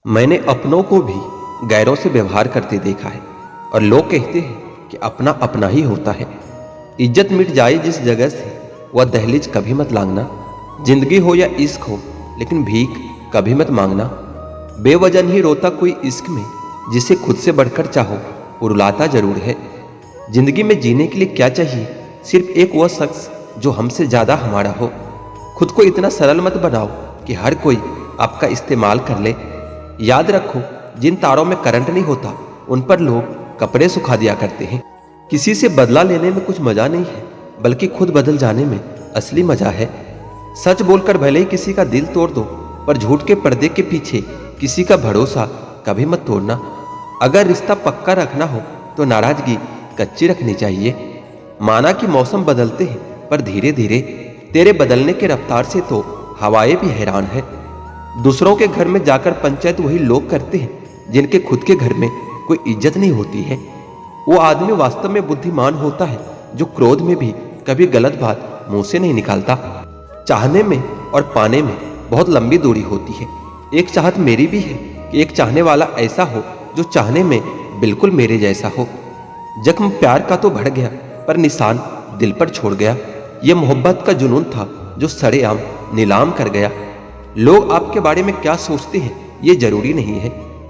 मैंने अपनों को भी गैरों से व्यवहार करते देखा है और लोग कहते हैं कि अपना अपना ही होता है। इज्जत मिट जाए जिस जगह से वह दहलीज कभी मत लांघना। जिंदगी हो या इश्क हो लेकिन भीख कभी मत मांगना। बेवजन ही रोता कोई इश्क में जिसे खुद से बढ़कर चाहो वो रुलाता जरूर है। जिंदगी में जीने के लिए क्या चाहिए? सिर्फ एक वह शख्स जो हमसे ज्यादा हमारा हो। खुद को इतना सरल मत बनाओ कि हर कोई आपका इस्तेमाल कर ले। याद रखो, जिन तारों में करंट नहीं होता उन पर लोग कपड़े सुखा दिया करते हैं। किसी से बदला लेने में कुछ मजा नहीं है, बल्कि खुद बदल जाने में असली मजा है। सच बोलकर भले ही किसी का दिल तोड़ दो, पर झूठ के पर्दे के पीछे किसी का भरोसा कभी मत तोड़ना। अगर रिश्ता पक्का रखना हो तो नाराजगी कच्ची रखनी चाहिए। माना कि मौसम बदलते हैं, पर धीरे धीरे तेरे बदलने के रफ्तार से तो हवाएं भी हैरान है। दूसरों के घर में जाकर पंचायत वही लोग करते हैं जिनके खुद के घर में कोई इज्जत नहीं होती है। वो आदमी वास्तव में बुद्धिमान होता है जो क्रोध में भी कभी गलत बात मुंह से नहीं निकालता। चाहने में और पाने में बहुत लंबी दूरी होती है। एक चाहत मेरी भी है कि एक चाहने वाला ऐसा हो जो चाहने में बिल्कुल मेरे जैसा हो। जख्म प्यार का तो बढ़ गया, पर निशान दिल पर छोड़ गया। यह मोहब्बत का जुनून था जो सरेआम नीलाम कर गया। लोग आपके बारे में क्या सोचते हैं ये जरूरी नहीं है,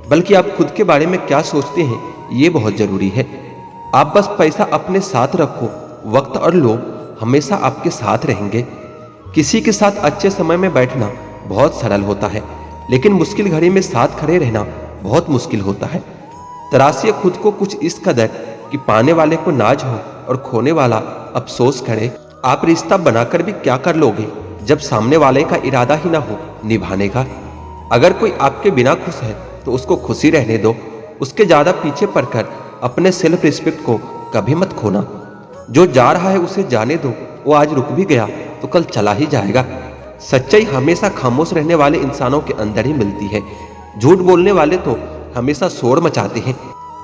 बल्कि आप खुद के बारे में क्या सोचते हैं ये बहुत जरूरी है। आप बस पैसा अपने साथ रखो, वक्त और लोग हमेशा आपके साथ रहेंगे। किसी के साथ अच्छे समय में बैठना बहुत सरल होता है, लेकिन मुश्किल घड़ी में साथ खड़े रहना बहुत मुश्किल होता है। तराशिए खुद को कुछ इस कदर कि पाने वाले को नाज हो और खोने वाला अफसोस करे। आप रिश्ता बनाकर भी क्या कर लोगे जब सामने वाले का इरादा ही ना हो निभाने का। अगर कोई आपके बिना खुश है तो उसको खुशी रहने दो। उसके ज्यादा पीछे पड़कर अपने सेल्फ रिस्पेक्ट को कभी मत खोना। जो जा रहा है उसे जाने दो, वो आज रुक भी गया तो कल चला ही जाएगा। सच्चाई हमेशा खामोश रहने वाले इंसानों के अंदर ही मिलती है। झूठ बोलने वाले तो हमेशा शोर मचाते हैं।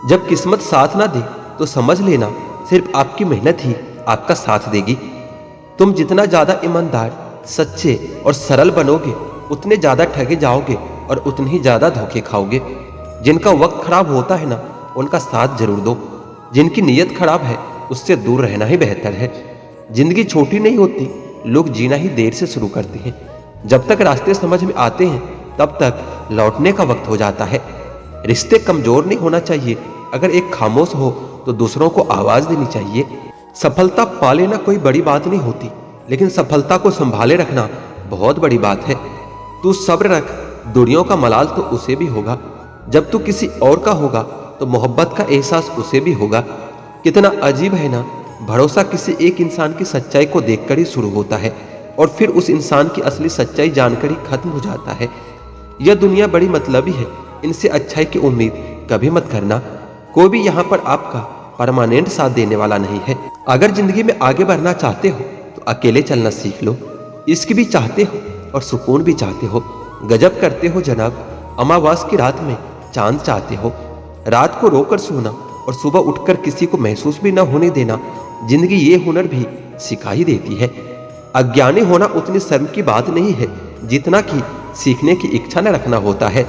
जब किस्मत साथ ना दे तो समझ लेना सिर्फ आपकी मेहनत ही आपका साथ देगी। तुम जितना ज्यादा ईमानदार, सच्चे और सरल बनोगे उतने ज्यादा ठगे जाओगे और उतने ही ज्यादा धोखे खाओगे। जिनका वक्त खराब होता है ना, उनका साथ जरूर दो। जिनकी नीयत खराब है उससे दूर रहना ही बेहतर है। जिंदगी छोटी नहीं होती, लोग जीना ही देर से शुरू करते हैं। जब तक रास्ते समझ में आते हैं तब तक लौटने का वक्त हो जाता है। रिश्ते कमजोर नहीं होना चाहिए। अगर एक खामोश हो तो दूसरों को आवाज देनी चाहिए। सफलता पा लेना कोई बड़ी बात नहीं होती, लेकिन सफलता को संभाले रखना बहुत बड़ी बात है। तू सब्र रख, दुनिया का मलाल तो उसे भी होगा। जब तू किसी और का होगा तो मोहब्बत का एहसास उसे भी होगा। कितना अजीब है ना, भरोसा किसी एक इंसान की सच्चाई को देखकर ही शुरू होता है और फिर उस इंसान की असली सच्चाई जानकर ही खत्म हो जाता है। यह दुनिया बड़ी मतलबी है, इनसे अच्छाई की उम्मीद कभी मत करना। कोई भी यहाँ पर आपका परमानेंट साथ देने वाला नहीं है। अगर जिंदगी में आगे बढ़ना चाहते हो तो अकेले चलना सीख लो। इश्क भी चाहते हो और सुकून भी चाहते हो। गजब करते हो जनाब, अमावास की रात में चांद चाहते हो। रात को रोकर सोना और सुबह उठकर किसी को महसूस भी न होने देना, जिंदगी ये हुनर भी सिखा ही देती है। अज्ञानी होना उतनी शर्म की बात नहीं है जितना कि सीखने की इच्छा न रखना होता है।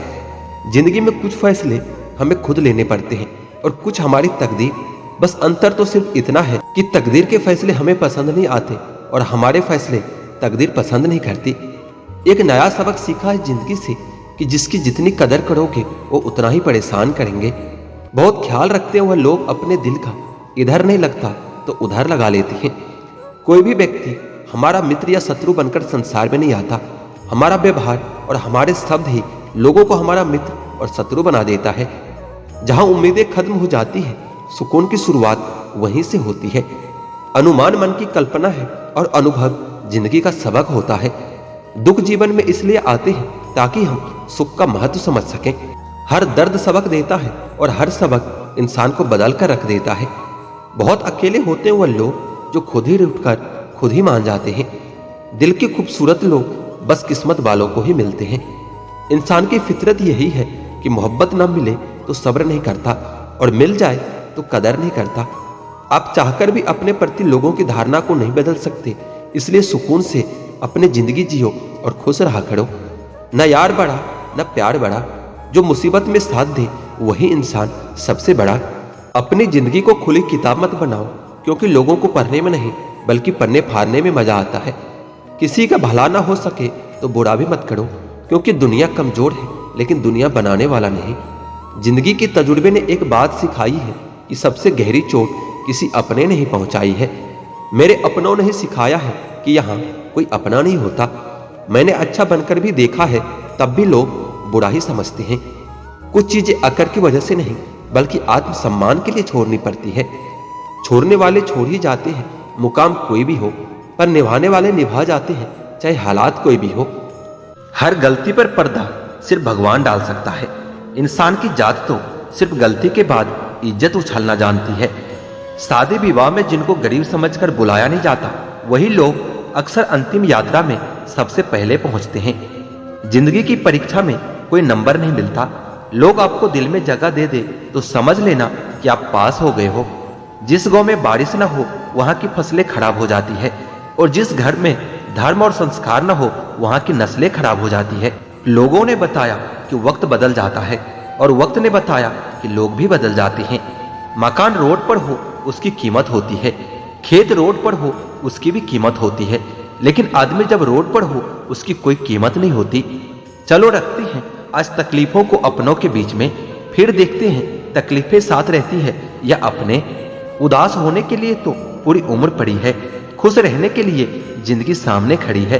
जिंदगी में कुछ फैसले हमें खुद लेने पड़ते हैं और कुछ हमारी तकदीर। बस अंतर तो सिर्फ इतना है कि तकदीर के फैसले हमें पसंद नहीं आते और हमारे फैसले तकदीर पसंद नहीं करती। एक नया सबक सीखा है जिंदगी से कि जिसकी जितनी कदर करोगे वो उतना ही परेशान करेंगे। बहुत ख्याल रखते हैं वह लोग अपने दिल का, इधर नहीं लगता तो उधर लगा लेते हैं। कोई भी व्यक्ति हमारा मित्र या शत्रु बनकर संसार में नहीं आता। हमारा व्यवहार और हमारे शब्द ही लोगों को हमारा मित्र और शत्रु बना देता है। जहां उम्मीदें खत्म हो जाती है, सुकून की शुरुआत वहीं से होती है। अनुमान मन की कल्पना है और अनुभव जिंदगी का सबक होता है। दुख जीवन में इसलिए आते हैं ताकि हम सुख का महत्व समझ सकें। हर दर्द सबक देता है और हर सबक इंसान को बदल कर रख देता है। बहुत अकेले होते हैं वह लोग जो खुद ही उठकर खुद ही मान जाते हैं। दिल के खूबसूरत लोग बस किस्मत वालों को ही मिलते हैं। इंसान की फितरत यही है कि मोहब्बत न मिले तो सब्र नहीं करता और मिल जाए तो कदर नहीं करता। आप चाहकर भी अपने प्रति लोगों की धारणा को नहीं बदल सकते, इसलिए सुकून से अपनी जिंदगी जियो और खुश रहा करो। न यार बड़ा न प्यार बड़ा, जो मुसीबत में साथ दे वही इंसान सबसे बड़ा। अपनी जिंदगी को खुली किताब मत बनाओ, क्योंकि लोगों को पढ़ने में नहीं बल्कि पन्ने फाड़ने में मजा आता है। किसी का भला ना हो सके तो बुरा भी मत करो, क्योंकि दुनिया कमजोर है लेकिन दुनिया बनाने वाला नहीं। जिंदगी के तजुर्बे ने एक बात सिखाई है कि सबसे गहरी चोट किसी अपने ने ही पहुंचाई है। मेरे अपनों ने ही सिखाया है कि यहाँ कोई अपना नहीं होता। मैंने अच्छा बनकर भी देखा है, तब भी लोग बुरा ही समझते हैं। कुछ चीजें अकड़ की वजह से नहीं बल्कि आत्मसम्मान के लिए छोड़नी पड़ती है। छोड़ने वाले छोड़ ही जाते हैं, मुकाम कोई भी हो, पर निभाने वाले निभा जाते हैं, चाहे हालात कोई भी हो। हर गलती पर पर्दा सिर्फ भगवान डाल सकता है। इंसान की जात तो सिर्फ गलती के बाद इज्जत उछलना जानती है। शादी विवाह में जिनको गरीब समझकर बुलाया नहीं जाता, वही लोग अक्सर अंतिम यात्रा में सबसे पहले पहुंचते हैं। जिंदगी की परीक्षा में कोई नंबर नहीं मिलता। लोग आपको दिल में जगह दे दे तो समझ लेना कि आप पास हो गए हो। जिस गांव में बारिश ना हो वहां की फसलें खराब हो जाती है, और जिस घर में धर्म और संस्कार न हो वहां की नस्लें खराब हो जाती है। लोगों ने बताया कि वक्त बदल जाता है, और वक्त ने बताया कि लोग भी बदल जाते हैं। मकान रोड पर हो उसकी कीमत होती है, खेत रोड पर हो उसकी भी कीमत होती है, लेकिन आदमी जब रोड पर हो उसकी कोई कीमत नहीं होती। चलो रखते हैं आज तकलीफों को अपनों के बीच में, फिर देखते हैं तकलीफें साथ रहती है या अपने। उदास होने के लिए तो पूरी उम्र पड़ी है, खुश रहने के लिए जिंदगी सामने खड़ी है।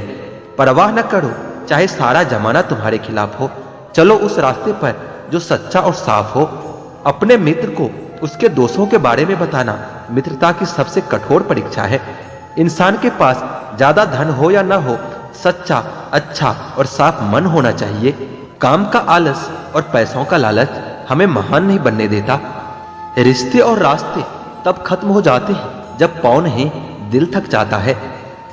परवाह न करो चाहे सारा जमाना तुम्हारे खिलाफ हो, चलो उस रास्ते पर जो सच्चा और साफ हो। अपने मित्र को उसके दोषों के बारे में बताना मित्रता की सबसे कठोर परीक्षा है। इंसान के पास ज्यादा धन हो या ना हो, सच्चा, अच्छा और साफ मन होना चाहिए। काम का आलस और पैसों का लालच हमें महान नहीं बनने देता। रिश्ते और रास्ते तब खत्म हो जाते हैं जब पाँव नहीं दिल थक जाता है।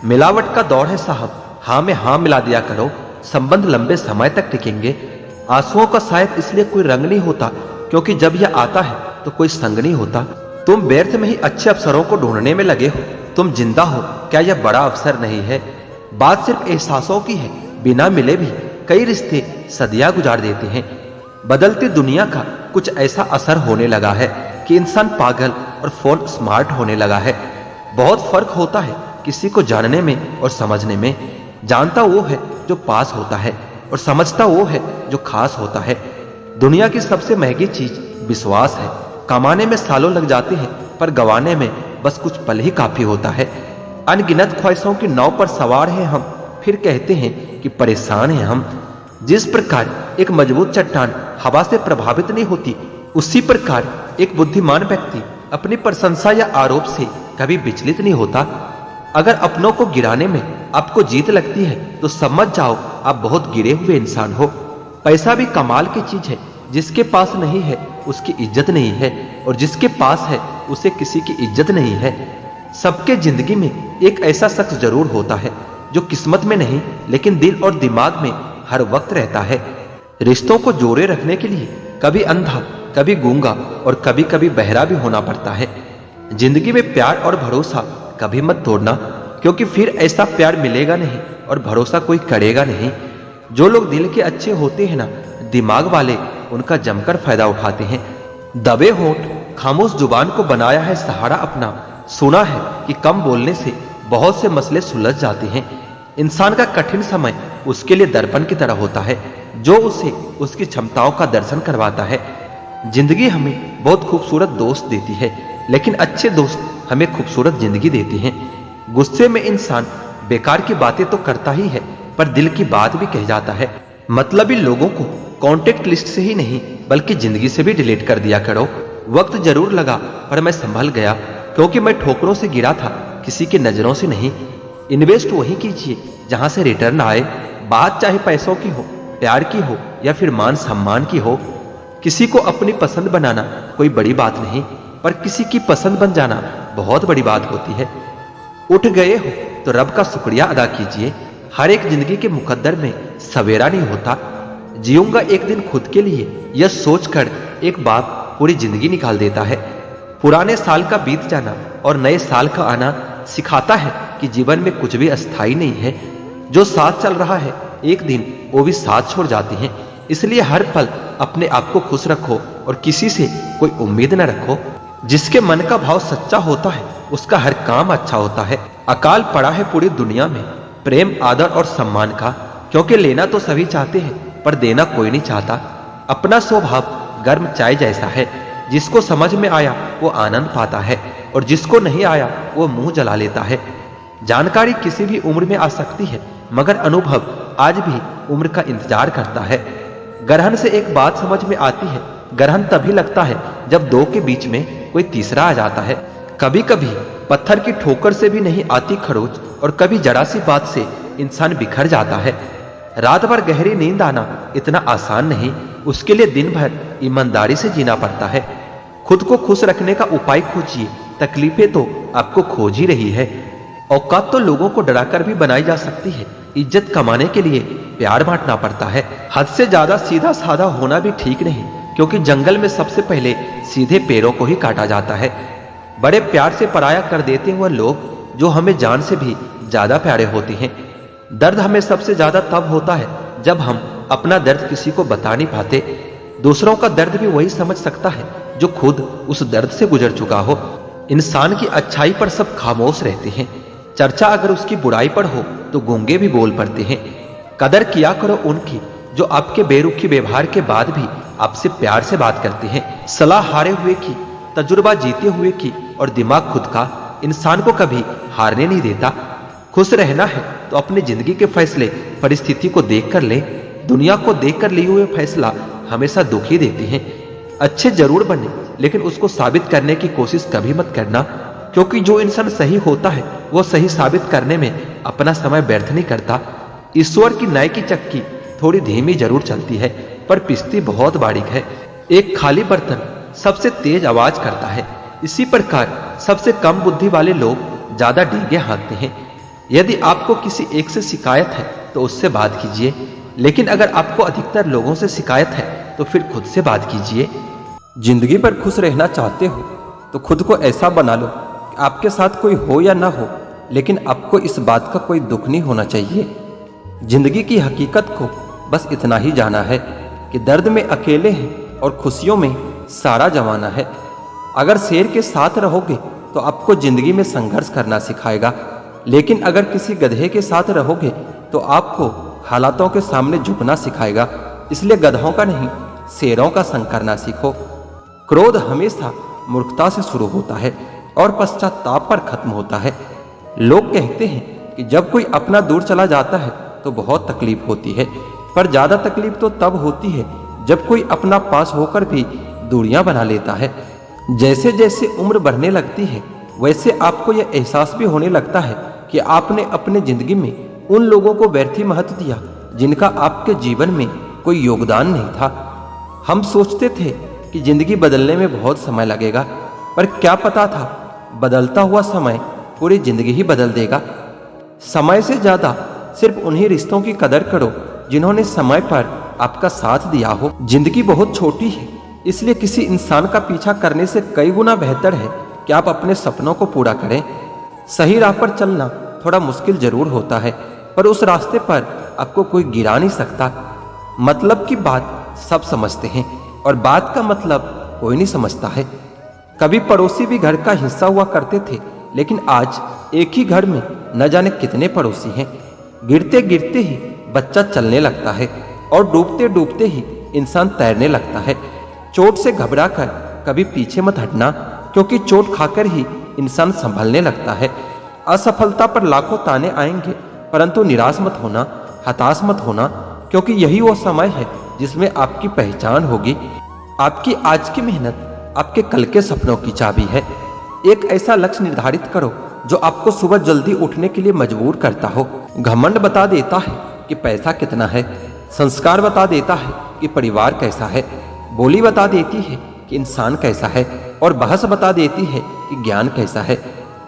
मिलावट का दौर है साहब, हाँ में हाँ मिला दिया करो, संबंध लंबे समय तक टिकेंगे। आंसुओं का शायद इसलिए कोई रंग नहीं होता क्योंकि जब यह आता है तो कोई संग नहीं होता। तुम व्यर्थ में ही अच्छे अवसरों को ढूंढने में लगे हो, तुम जिंदा हो, क्या यह बड़ा अवसर नहीं है? बात सिर्फ एहसासों की है, बिना मिले भी कई रिश्ते सदियां गुजार देते हैं। बदलती दुनिया का कुछ ऐसा असर होने लगा है कि इंसान पागल और फोन स्मार्ट होने लगा है। बहुत फर्क होता है किसी को जानने में और समझने में। जानता वो है जो पास होता है, और समझता वो है जो खास होता है। दुनिया की सबसे महंगी चीज विश्वास है। कमाने में सालों लग जाते हैं, पर गंवाने में बस कुछ पल ही काफी होता है। अनगिनत ख्वाहिशों की नाव पर सवार हैं हम, फिर कहते हैं कि परेशान हैं हम। जिस प्रकार एक मजबूत चट्टान हवा से प्रभावित नहीं होती, उसी प्रकार एक बुद्धिमान व्यक्ति अपनी प्रशंसा या आरोप से कभी विचलित नहीं होता। अगर अपनों को गिराने में आपको जीत लगती है तो समझ जाओ आप बहुत गिरे हुए इंसान हो। पैसा भी कमाल की चीज है, जिसके पास नहीं है उसकी इज्जत नहीं है, और जिसके पास है उसे किसी की इज्जत नहीं है। सबके जिंदगी में एक ऐसा शख्स जरूर होता है जो किस्मत में नहीं लेकिन दिल और दिमाग में हर वक्त रहता है। रिश्तों को जोड़े रखने के लिए कभी अंधा, कभी गूंगा और कभी कभी बहरा भी होना पड़ता है। जिंदगी में प्यार और भरोसा कभी मत तोड़ना, क्योंकि फिर ऐसा प्यार मिलेगा नहीं और भरोसा कोई करेगा नहीं। जो लोग दिल के अच्छे होते हैं ना, दिमाग वाले उनका जमकर फायदा उठाते हैं। दबे होंठ खामोश जुबान को बनाया है सहारा अपना। सुना है कि कम बोलने से बहुत से मसले सुलझ जाते हैं। इंसान का कठिन समय उसके लिए दर्पण की तरह होता है, जो उसे उसकी क्षमताओं का दर्शन करवाता है। जिंदगी हमें बहुत खूबसूरत दोस्त देती है, लेकिन अच्छे दोस्त हमें खूबसूरत जिंदगी देते हैं। गुस्से में इंसान बेकार की बातें तो करता ही है, पर दिल की बात भी कह जाता है। मतलबी लोगों को कॉन्टेक्ट लिस्ट से ही नहीं बल्कि जिंदगी से भी डिलीट कर दिया करो। वक्त जरूर लगा पर मैं संभल गया, क्योंकि मैं ठोकरों से गिरा था, किसी की नजरों से नहीं। इन्वेस्ट वही कीजिए जहां से रिटर्न आए। बात चाहे पैसों की हो, प्यार की हो या फिर मान सम्मान की हो। किसी को अपनी पसंद बनाना कोई बड़ी बात नहीं, पर किसी की पसंद बन जाना बहुत बड़ी बात होती है। उठ गए हो तो रब का शुक्रिया अदा कीजिए। हर एक जिंदगी के मुकद्दर में सवेरा नहीं होता। जीऊंगा एक दिन खुद के लिए, यह सोचकर एक बाप पूरी जिंदगी निकाल देता है। पुराने साल का बीत जाना और नए साल का आना सिखाता है कि जीवन में कुछ भी अस्थायी नहीं है। जो साथ चल रहा है एक दिन वो भी साथ छोड़ जाते हैं। इसलिए हर पल अपने आप को खुश रखो और किसी से कोई उम्मीद न रखो। जिसके मन का भाव सच्चा होता है उसका हर काम अच्छा होता है। अकाल पड़ा है पूरी दुनिया में प्रेम, आदर और सम्मान का, क्योंकि लेना तो सभी चाहते हैं पर देना कोई नहीं चाहता। अपना स्वभाव गर्म चाय जैसा है, जिसको समझ में आया वो आनंद पाता है और जिसको नहीं आया वो मुंह जला लेता है। जानकारी किसी भी उम्र में आ सकती है, मगर अनुभव आज भी उम्र का इंतजार करता है। ग्रहण से एक बात समझ में आती है, ग्रहण तभी लगता है जब दो के बीच में कोई तीसरा आ जाता है। कभी कभी पत्थर की ठोकर से भी नहीं आती खरोच और कभी जरा सी बात से इंसान बिखर जाता है। रात भर गहरी नींद आना इतना आसान नहीं, उसके लिए दिन भर ईमानदारी से जीना पड़ता है। खुद को खुश रखने का उपाय खोजिए, तकलीफें तो आपको खोज ही रही है। औकात तो लोगों को डराकर भी बनाई जा सकती है, इज्जत कमाने के लिए प्यार बांटना पड़ता है। हद से ज्यादा सीधा साधा होना भी ठीक नहीं, क्योंकि जंगल में सबसे पहले सीधे पेड़ों को ही काटा जाता है। बड़े प्यार से पराया कर देते हैं वह लोग जो हमें जान से भी ज्यादा प्यारे होते हैं। दर्द हमें सबसे ज्यादा तब होता है जब हम अपना दर्द किसी को बता नहीं पाते। दूसरों का दर्द भी वही समझ सकता है जो खुद उस दर्द से गुजर चुका हो। इंसान की अच्छाई पर सब खामोश रहते हैं, चर्चा अगर उसकी बुराई पर हो तो गूंगे भी बोल पड़ते हैं। कदर किया करो उनकी जो आपके बेरुखी व्यवहार के बाद भी आपसे प्यार से बात करते हैं। सलाह हारे हुए की, तजुर्बा जीते हुए की और दिमाग खुद का इंसान को कभी हारने नहीं देता। खुश रहना है तो अपनी जिंदगी के फैसले परिस्थिति को देखकर ले। दुनिया को देखकर लिए हुए फैसला हमेशा दुख ही देते हैं। अच्छे जरूर बने, लेकिन उसको साबित करने की कोशिश कभी मत करना, क्योंकि जो इंसान सही होता है वो सही साबित करने में अपना समय व्यर्थ नहीं करता। ईश्वर की न्याय की चक्की थोड़ी धीमी जरूर चलती है, पर पिसती बहुत बारीक है। एक खाली बर्तन सबसे तेज आवाज करता है। इसी प्रकार सबसे कम बुद्धि वाले लोग ज्यादा डींगे हाँकते हैं। यदि आपको किसी एक से शिकायत है तो उससे बात कीजिए, लेकिन अगर आपको अधिकतर लोगों से शिकायत है तो फिर खुद से बात कीजिए। जिंदगी भर खुश रहना चाहते हो तो खुद को ऐसा बना लो कि आपके साथ कोई हो या ना हो, लेकिन आपको इस बात का कोई दुख नहीं होना चाहिए। जिंदगी की हकीकत को बस इतना ही जाना है कि दर्द में अकेले हैं और खुशियों में सारा जमाना है। अगर शेर के साथ रहोगे तो आपको जिंदगी में संघर्ष करना सिखाएगा, लेकिन अगर किसी गधे के साथ रहोगे तो आपको हालातों के सामने झुकना सिखाएगा। इसलिए गधों का नहीं, शेरों का संग करना सीखो। क्रोध हमेशा मूर्खता से शुरू होता है और पश्चाताप पर खत्म होता है। लोग कहते हैं कि जब कोई अपना दूर चला जाता है तो बहुत तकलीफ होती है, पर ज्यादा तकलीफ तो तब होती है जब कोई अपना पास होकर भी दूरियां बना लेता है। जैसे जैसे उम्र बढ़ने लगती है वैसे आपको यह एहसास भी होने लगता है कि आपने अपने जिंदगी में उन लोगों को व्यर्थ ही महत्व दिया जिनका आपके जीवन में कोई योगदान नहीं था। हम सोचते थे कि जिंदगी बदलने में बहुत समय लगेगा, पर क्या पता था बदलता हुआ समय पूरी जिंदगी ही बदल देगा। समय से ज्यादा सिर्फ उन्हीं रिश्तों की कदर करो जिन्होंने समय पर आपका साथ दिया हो। जिंदगी बहुत छोटी है, इसलिए किसी इंसान का पीछा करने से कई गुना बेहतर है कि आप अपने सपनों को पूरा करें। सही राह पर चलना थोड़ा मुश्किल जरूर होता है, पर उस रास्ते पर आपको कोई गिरा नहीं सकता। मतलब की बात सब समझते हैं और बात का मतलब कोई नहीं समझता है। कभी पड़ोसी भी घर का हिस्सा हुआ करते थे, लेकिन आज एक ही घर में न जाने कितने पड़ोसी हैं। गिरते गिरते ही बच्चा चलने लगता है और डूबते डूबते ही इंसान तैरने लगता है। चोट से घबराकर कभी पीछे मत हटना, क्योंकि चोट खाकर ही इंसान संभलने लगता है। असफलता पर लाखों ताने आएंगे, परंतु निराश मत होना, हताश मत होना, क्योंकि यही वो समय है जिसमें आपकी पहचान होगी। आपकी आज की मेहनत आपके कल के सपनों की चाबी है। एक ऐसा लक्ष्य निर्धारित करो जो आपको सुबह जल्दी उठने के लिए मजबूर करता हो। घमंड बता देता है कि पैसा कितना है, संस्कार बता देता है कि परिवार कैसा है, बोली बता देती है कि इंसान कैसा है, और बहस बता देती है कि ज्ञान कैसा है।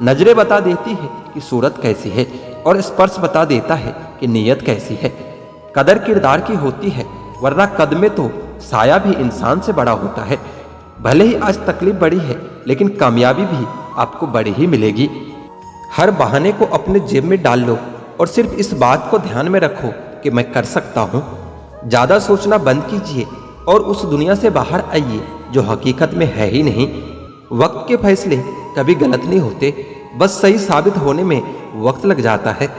नजरें बता देती है कि सूरत कैसी है, और स्पर्श बता देता है कि नीयत कैसी है। कदर किरदार की होती है, वरना कद में तो साया भी इंसान से बड़ा होता है। भले ही आज तकलीफ बड़ी है, लेकिन कामयाबी भी आपको बड़ी ही मिलेगी। हर बहाने को अपने जेब में डाल लो और सिर्फ इस बात को ध्यान में रखो कि मैं कर सकता हूँ। ज्यादा सोचना बंद कीजिए और उस दुनिया से बाहर आइए जो हकीकत में है ही नहीं। वक्त के फैसले कभी गलत नहीं होते, बस सही साबित होने में वक्त लग जाता है।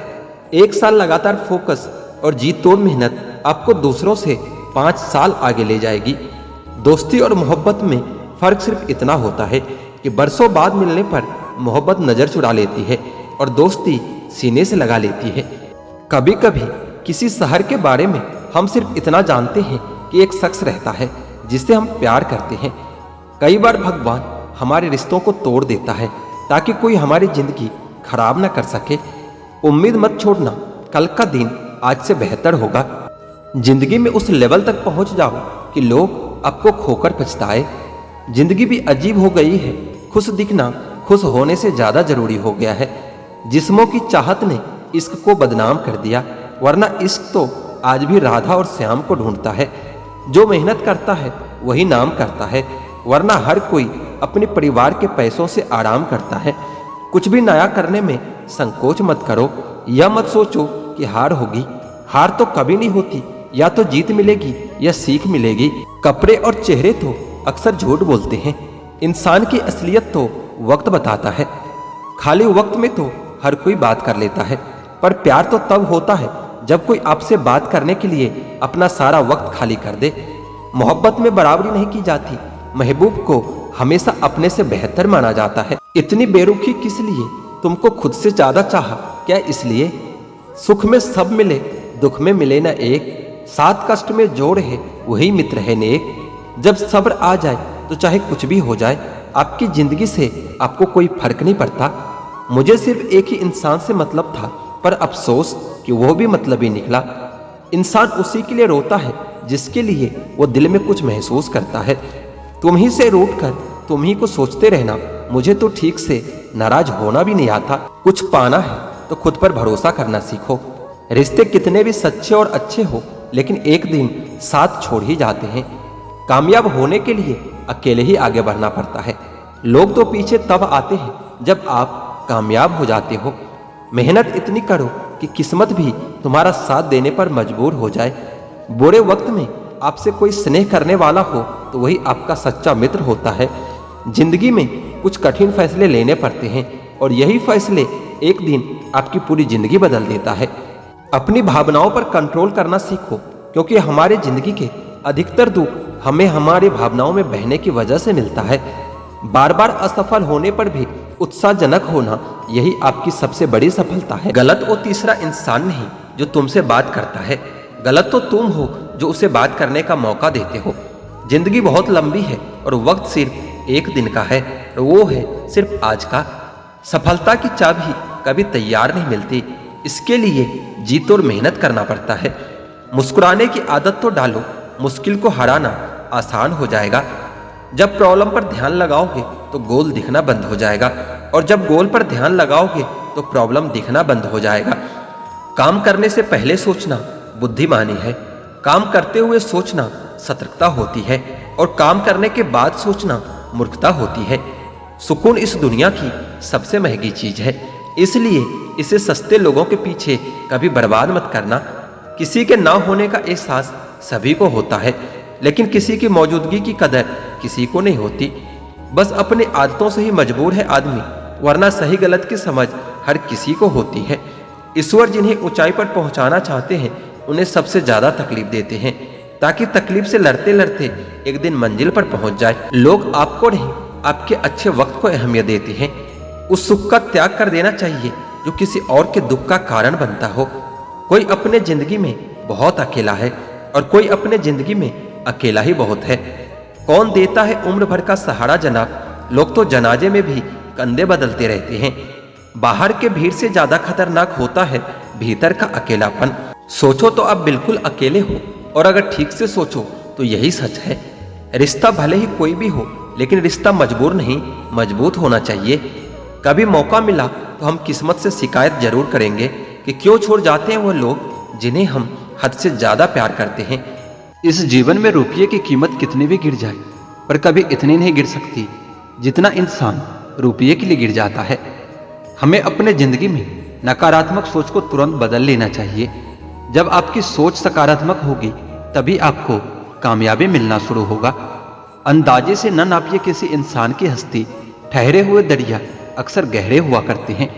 1 साल लगातार फोकस और जी तोड़ मेहनत आपको दूसरों से 5 साल आगे ले जाएगी। दोस्ती और मोहब्बत में फर्क सिर्फ इतना होता है कि बरसों बाद मिलने पर मोहब्बत नजर चुरा लेती है और दोस्ती सीने से लगा लेती है। कभी कभी किसी शहर के बारे में हम सिर्फ इतना जानते हैं कि एक शख्स रहता है जिससे हम प्यार करते हैं। कई बार भगवान हमारे रिश्तों को तोड़ देता है ताकि कोई हमारी जिंदगी खराब ना कर सके। उम्मीद मत छोड़ना, कल का दिन आज से बेहतर होगा। जिंदगी में उस लेवल तक पहुंच जाओ कि लोग आपको खोकर पछताए। जिंदगी भी अजीब हो गई है, खुश दिखना खुश होने से ज्यादा जरूरी हो गया है। जिस्मों की चाहत ने इश्क को बदनाम कर दिया, वरना इश्क तो आज भी राधा और श्याम को ढूंढता है। जो मेहनत करता है वही नाम करता है, वरना हर कोई अपने परिवार के पैसों से आराम करता है। कुछ भी नया करने में संकोच मत करो, यह मत सोचो कि हार होगी। हार तो कभी नहीं होती, या तो जीत मिलेगी या सीख मिलेगी। कपड़े और चेहरे तो अक्सर झूठ बोलते हैं, इंसान की असलियत तो वक्त बताता है। खाली वक्त में तो हर कोई बात कर लेता है, पर प्यार तो तब होता है जब कोई आपसे बात करने के लिए अपना सारा वक्त खाली कर दे। मोहब्बत में बराबरी नहीं की जाती, महबूब को हमेशा अपने से बेहतर माना जाता है। इतनी बेरुखी किस लिए? तुमको खुद से ज्यादा चाहा क्या इसलिए? सुख में सब मिले, दुख में मिले न एक, साथ कष्ट में जोड़ है वही मित्र है नेक। जब सब्र आ जाए तो चाहे कुछ भी हो जाए, आपकी जिंदगी से आपको कोई फर्क नहीं पड़ता। मुझे सिर्फ एक ही इंसान से मतलब था, पर अफसोस कि वो भी मतलबी निकला। इंसान उसी के लिए रोता है जिसके लिए वो दिल में कुछ महसूस करता है। तुम ही से रूठ कर तुम ही को सोचते रहना, मुझे तो ठीक से नाराज होना भी नहीं आता। कुछ पाना है तो खुद पर भरोसा करना सीखो। रिश्ते कितने भी सच्चे और अच्छे हो, लेकिन एक दिन साथ छोड़ ही जाते हैं। कामयाब होने के लिए अकेले ही आगे बढ़ना पड़ता है। लोग तो पीछे तब आते हैं जब आप कामयाब हो जाते हो। मेहनत इतनी करो कि किस्मत भी तुम्हारा साथ देने पर मजबूर हो जाए। बुरे वक्त में आपसे कोई स्नेह करने वाला हो तो वही आपका सच्चा मित्र होता है। जिंदगी में कुछ कठिन फैसले लेने पड़ते हैं और यही फैसले एक दिन आपकी पूरी जिंदगी बदल देता है। अपनी भावनाओं पर कंट्रोल करना सीखो, क्योंकि हमारे जिंदगी के अधिकतर दुख हमें हमारी भावनाओं में बहने की वजह से मिलता है। बार बार असफल होने पर भी उत्साहजनक होना, यही आपकी सबसे बड़ी सफलता है। गलत वो तीसरा इंसान नहीं जो तुमसे बात करता है, गलत तो तुम हो जो उसे बात करने का मौका देते हो। जिंदगी बहुत लंबी है और वक्त सिर्फ एक दिन का है, और वो है सिर्फ आज का। सफलता की चाबी कभी तैयार नहीं मिलती, इसके लिए जीत और मेहनत करना पड़ता है। मुस्कुराने की आदत तो डालो, मुश्किल को हराना आसान हो जाएगा। जब प्रॉब्लम पर ध्यान लगाओगे तो गोल दिखना बंद हो जाएगा, और जब गोल पर ध्यान लगाओगे तो प्रॉब्लम दिखना बंद हो जाएगा। काम करने से पहले सोचना बुद्धिमानी है, काम करते हुए सोचना सतर्कता होती है, और काम करने के बाद सोचना मूर्खता होती है। सुकून इस दुनिया की सबसे महंगी चीज है, इसलिए इसे सस्ते लोगों के पीछे कभी बर्बाद मत करना। किसी के ना होने का एहसास सभी को होता है, लेकिन किसी की मौजूदगी की कदर किसी को नहीं होती। बस अपनी आदतों से ही मजबूर है आदमी, वरना सही गलत की समझ हर किसी को होती है। ईश्वर जिन्हें ऊंचाई पर पहुंचाना चाहते हैं उन्हें सबसे ज्यादा तकलीफ देते हैं, ताकि तकलीफ से लड़ते लड़ते एक दिन मंजिल पर पहुंच जाए। लोग आपको नहीं, आपके अच्छे वक्त को अहमियत देते हैं। उस सुख का त्याग कर देना चाहिए जो किसी और के दुख का कारण बनता हो। कोई अपने जिंदगी में बहुत अकेला है और कोई अपने जिंदगी में अकेला ही बहुत है। कौन देता है उम्र भर का सहारा जनाब, लोग तो जनाजे में भी कंधे बदलते रहते हैं। बाहर के भीड़ से ज्यादा खतरनाक होता है भीतर का अकेलापन। सोचो तो आप बिल्कुल अकेले हो, और अगर ठीक से सोचो तो यही सच है। रिश्ता भले ही कोई भी हो, लेकिन रिश्ता मजबूर नहीं मजबूत होना चाहिए। कभी मौका मिला तो हम किस्मत से शिकायत जरूर करेंगे कि क्यों छोड़ जाते हैं वो लोग जिन्हें हम हद से ज्यादा प्यार करते हैं। इस जीवन में रुपये की कीमत कितनी भी गिर जाए, पर कभी इतनी नहीं गिर सकती जितना इंसान रुपये के लिए गिर जाता है। हमें अपने जिंदगी में नकारात्मक सोच को तुरंत बदल लेना चाहिए। जब आपकी सोच सकारात्मक होगी तभी आपको कामयाबी मिलना शुरू होगा। अंदाजे से न नापिए किसी इंसान की हस्ती। ठहरे हुए दरिया अक्सर गहरे हुआ करते हैं।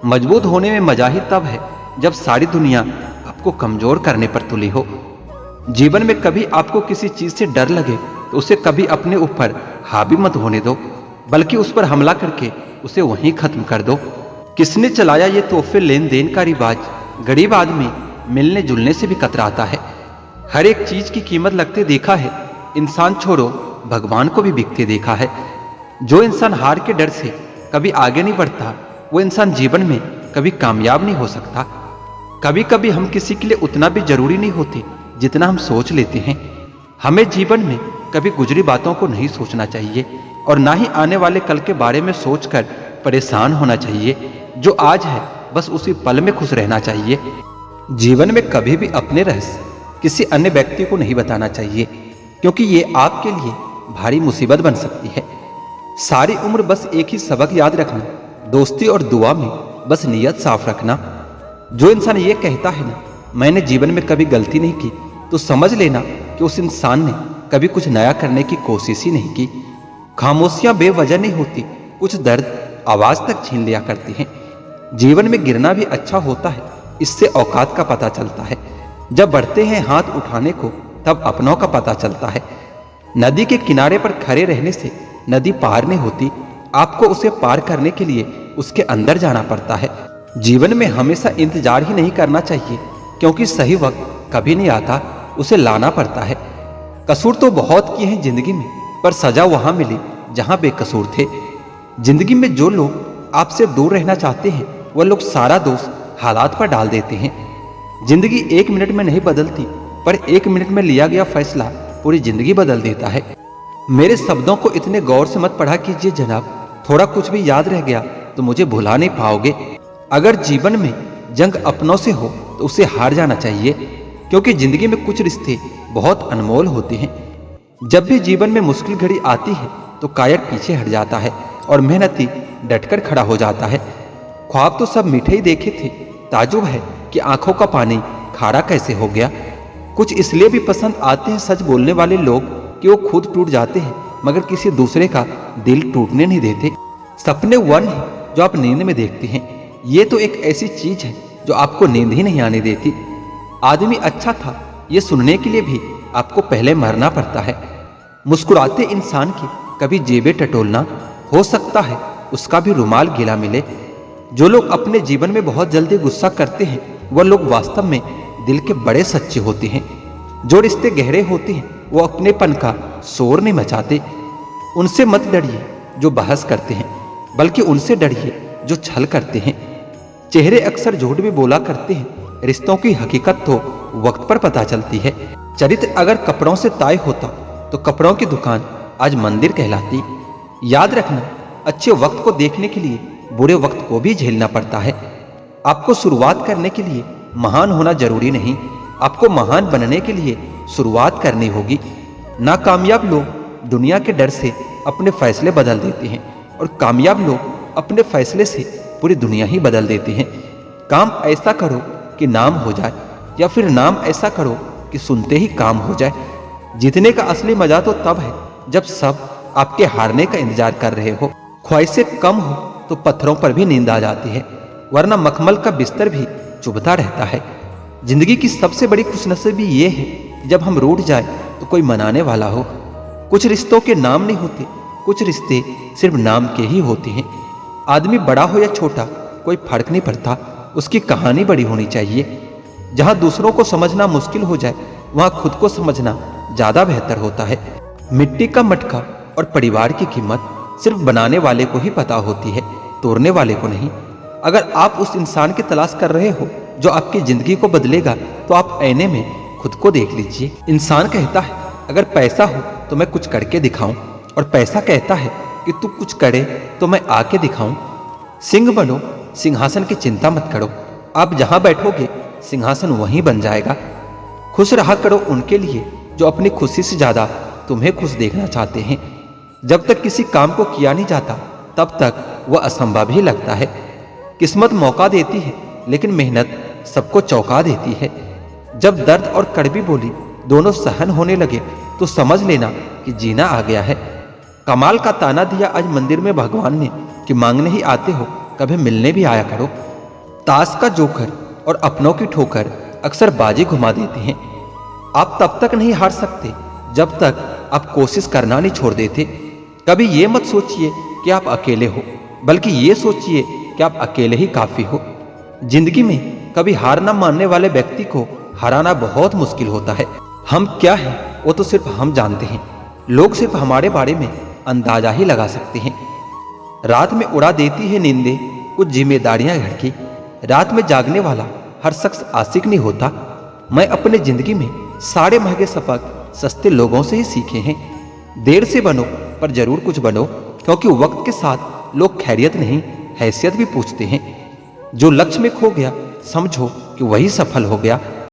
मजबूत होने में मजा ही तब है जब सारी दुनिया आपको कमजोर करने पर तुली हो। जीवन में कभी आपको किसी चीज से डर लगे तो उसे कभी अपने ऊपर हावी मत होने दो, बल्कि उस पर हमला करके उसे वहीं खत्म कर दो। किसने चलाया ये तोहफे लेन देन का रिवाज? गरीब आदमी मिलने जुलने से भी कतराता है। हर एक चीज की कीमत लगते देखा है, इंसान छोड़ो भगवान को भी बिकते देखा है। जो इंसान हार के डर से कभी आगे नहीं बढ़ता, वो इंसान जीवन में कभी कामयाब नहीं हो सकता। कभी कभी हम किसी के लिए उतना भी जरूरी नहीं होते जितना हम सोच लेते हैं। हमें जीवन में कभी गुजरी बातों को नहीं सोचना चाहिए और ना ही आने वाले कल के बारे में सोचकर परेशान होना चाहिए। जो आज है बस उसी पल में खुश रहना चाहिए। जीवन में कभी भी अपने रहस्य किसी अन्य व्यक्ति को नहीं बताना चाहिए, क्योंकि ये आपके लिए भारी मुसीबत बन सकती है। सारी उम्र बस एक ही सबक याद रखना, दोस्ती और दुआ में बस नीयत साफ रखना। जो इंसान ये कहता है ना, मैंने जीवन में कभी गलती नहीं की, तो समझ लेना कि उस इंसान ने कभी कुछ नया करने की कोशिश ही नहीं की। खामोशियां बेवजह नहीं होती, कुछ दर्द आवाज तक छीन लिया करती हैं। जीवन में गिरना भी अच्छा होता है, इससे औकात का पता चलता है। जब बढ़ते हैं हाथ उठाने को, तब अपनों का पता चलता है। नदी के किनारे पर खड़े रहने से नदी पार नहीं होती, आपको उसे पार करने के लिए उसके अंदर जाना पड़ता है। जीवन में हमेशा इंतजार ही नहीं करना चाहिए, क्योंकि सही वक्त कभी नहीं आता, उसे लाना पड़ता है। कसूर तो बहुत किए हैं जिंदगी में, पर सजा वहां मिली जहां बेकसूर थे। जिंदगी में जो लोग आपसे दूर रहना चाहते हैं, वह लोग सारा दोष हालात पर डाल देते हैं। जिंदगी 1 मिनट में नहीं बदलती, पर 1 मिनट में लिया गया फैसला पूरी जिंदगी बदल देता है। मेरे शब्दों को इतने गौर से मत पढ़ा कीजिए जनाब, थोड़ा कुछ भी याद रह गया तो मुझे भुला नहीं पाओगे। अगर जीवन में जंग अपनों से हो तो उसे हार जाना चाहिए, क्योंकि जिंदगी में कुछ रिश्ते बहुत अनमोल होते हैं। जब भी जीवन में मुश्किल घड़ी आती है तो कायर पीछे हट जाता है और मेहनती डटकर खड़ा हो जाता है। ख्वाब तो सब मीठे ही देखे थे, ताजुब है कि आंखों का पानी खारा कैसे हो गया। कुछ इसलिए भी पसंद आते हैं सच बोलने वाले लोग कि वो खुद टूट जाते हैं मगर किसी दूसरे का दिल टूटने नहीं देते। सपने वन है जो आप नींद में देखते हैं, ये तो एक ऐसी चीज है जो आपको नींद ही नहीं आने देती। आदमी अच्छा था ये सुनने के लिए भी आपको पहले मरना पड़ता है। मुस्कुराते इंसान की कभी जेबें टटोलना, हो सकता है उसका भी रुमाल गीला मिले। जो लोग अपने जीवन में बहुत जल्दी गुस्सा करते हैं, वह लोग वास्तव में दिल के बड़े सच्चे होते हैं। जो रिश्ते गहरे होते हैं वो अपनेपन का शोर नहीं मचाते। उनसे मत डरिए जो बहस करते हैं, बल्कि उनसे डरिए जो छल करते हैं। चेहरे अक्सर झूठ भी बोला करते हैं, रिश्तों की हकीकत तो वक्त पर पता चलती है। चरित्र अगर कपड़ों से तय होता तो कपड़ों की दुकान आज मंदिर कहलाती। याद रखना, अच्छे वक्त को देखने के लिए बुरे वक्त को भी झेलना पड़ता है। आपको शुरुआत करने के लिए महान होना जरूरी नहीं, आपको महान बनने के लिए शुरुआत करनी होगी। नाकामयाब लोग दुनिया के डर से अपने फैसले बदल देते हैं और कामयाब लोग अपने फैसले से पूरी दुनिया ही बदल देते हैं। काम ऐसा करो कि नाम हो जाए, या फिर नाम ऐसा करो कि सुनते ही काम हो जाए। जीतने का असली मजा तो तब है जब सब आपके हारने का इंतजार कर रहे हो। ख्वाहिशें कम हो तो पत्थरों पर भी नींद आ जाती है, वरना मखमल का बिस्तर भी चुभता रहता है। जिंदगी की सबसे बड़ी खुशनसीबी ये है जब हम रूठ जाए तो कोई मनाने वाला हो। कुछ रिश्तों के नाम नहीं होते, कुछ रिश्ते सिर्फ नाम के ही होते हैं। आदमी बड़ा हो या छोटा कोई फर्क नहीं पड़ता, उसकी कहानी बड़ी होनी चाहिए। जहां दूसरों को समझना मुश्किल हो जाए, वहां खुद को समझना ज्यादा बेहतर होता है। मिट्टी का मटका और परिवार की कीमत सिर्फ बनाने वाले को ही पता होती है, तोड़ने वाले को नहीं। अगर आप उस इंसान की तलाश कर रहे हो जो आपकी जिंदगी को बदलेगा, तो आप आईने में खुद को देख लीजिए। इंसान कहता है अगर पैसा हो तो मैं कुछ करके दिखाऊं, और पैसा कहता है कि तू कुछ करे तो मैं आके दिखाऊं। सिंह बनो, सिंहासन की चिंता मत करो, आप जहां बैठोगे सिंहासन वहीं बन जाएगा। खुश रहा करो उनके लिए जो अपनी खुशी से ज्यादा तुम्हें खुश देखना चाहते हैं। जब तक किसी काम को किया नहीं जाता, तब तक वह असंभव ही लगता है। किस्मत मौका देती है, लेकिन मेहनत सबको चौंका देती है। जब दर्द और कड़वी बोली दोनों सहन होने लगे तो समझ लेना कि जीना आ गया है। कमाल का ताना दिया आज मंदिर में भगवान ने कि मांगने ही आते हो, कभी मिलने भी आया करो। ताश का जोकर और अपनों की ठोकर अक्सर बाजी घुमा देते हैं। आप तब तक नहीं हार सकते जब तक आप कोशिश करना नहीं छोड़ देते। कभी ये मत सोचिए कि आप अकेले हो, बल्कि ये सोचिए कि आप अकेले ही काफी हो। जिंदगी में कभी हार ना मानने वाले व्यक्ति को हराना बहुत मुश्किल होता है। हम क्या हैं वो तो सिर्फ हम जानते हैं, लोग सिर्फ हमारे बारे में अंदाजा ही लगा सकते हैं। रात में उड़ा देती है नींदें कुछ जिम्मेदारियां घर की। रात में जागने वाला हर शख्स आशिक नहीं होता। मैं अपने जिंदगी में सारे महंगे सबक सस्ते लोगों से ही सीखे हैं। देर से बनो पर जरूर कुछ बनो, क्योंकि वक्त के साथ लोग खैरियत नहीं हैसियत भी पूछते हैं। जो लक्ष्य में खो गया समझो कि वही सफल हो गया।